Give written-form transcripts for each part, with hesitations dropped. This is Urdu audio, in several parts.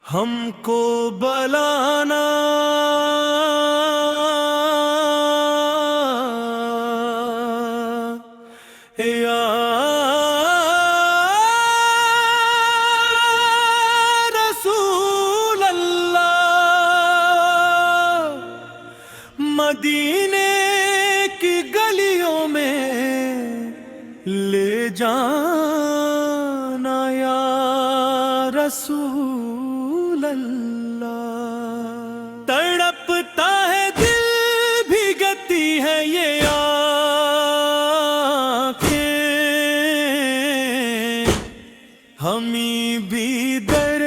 ہم کو بلانا یا رسول اللہ، مدینے کی گلیوں میں لے جانا یا رسول اللہ۔ تڑپتا ہے دل، بھیگتی ہے یہ آنکھیں، ہمیں بھی در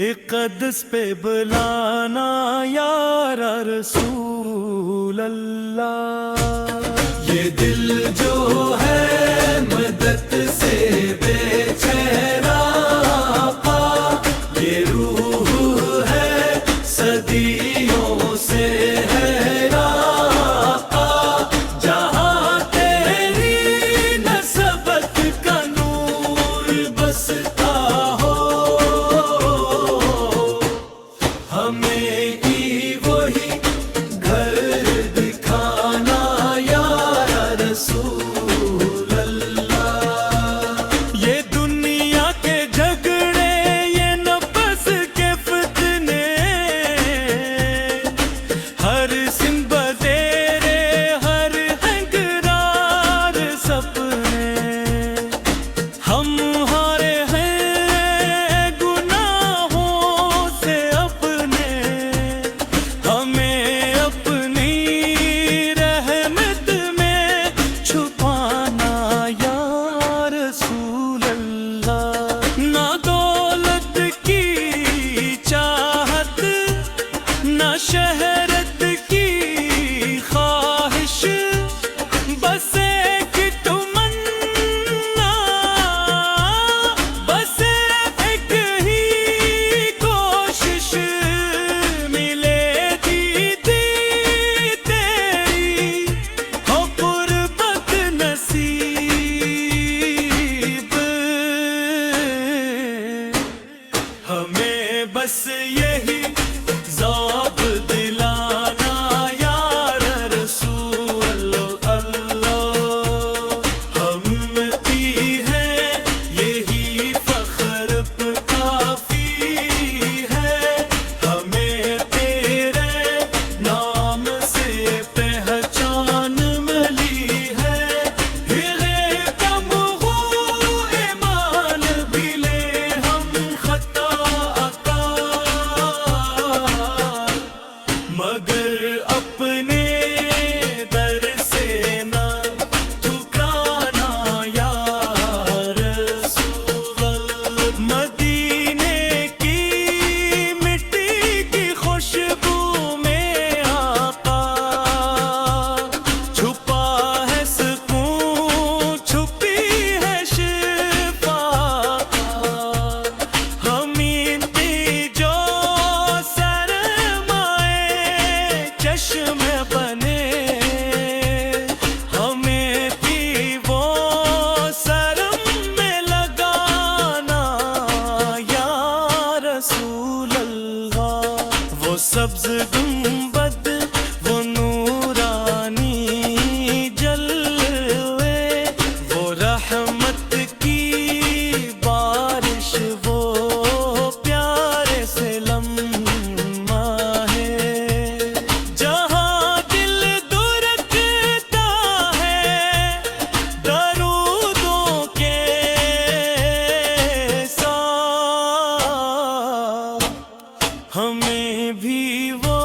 اقدس پہ بلانا یا رسول اللہ۔ یہ دل جو ہے مدد سے بے چین آقا، یہ روح ہے صدیوں سے حیران آقا، جہاں تیری نسبت کا نور بستا ہو، ہمیں کی وہی گھر دکھانا یا رسول اللہ۔ یہ دنیا کے جھگڑے، یہ نفس کے فتنے، ہر سن بدیرے، ہر ہنگرار سپنے، ہم ہارے ہیں گناہوں سے اپنے، ہمیں اپنی رحمت میں چھپانا یا رسول اللہ۔ نہ دولت کی چاہت، نہ شہرت کی خواہش، بس ایک تمنا، بس ایک ہی کوشش، ملے دیدی تیری ہو قربت نصیب، ہمیں بس یہی ذوق دلانا یا رسول اللہ۔ ہم کی ہے یہی فخر پہ کافی ہے، ہمیں تیرے نام سے پہچان ملی ہے، ہرے کم ہو ایمان بھی لے ہم خطا اکار، مگر اپنے در سے نہ ٹھکرانا یا رسول اللہ۔ مدینے کی مٹی کی خوشبو میں آقا چھپا ہے سکون، چھپی ہے شفا، ہمیں بھی جو سرمائے چشم بنے، ہمیں بھی وہ سرم میں لگانا یا رسول اللہ۔ وہ سبز گنبد، وہ نورانی جلوے، وہ رحمت کی بارش، وہ پیارے سے لمحہ ہے، جہاں دل درکتا ہے درودوں کے ساتھ، ہمیں بھی وہ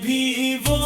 بھی وہ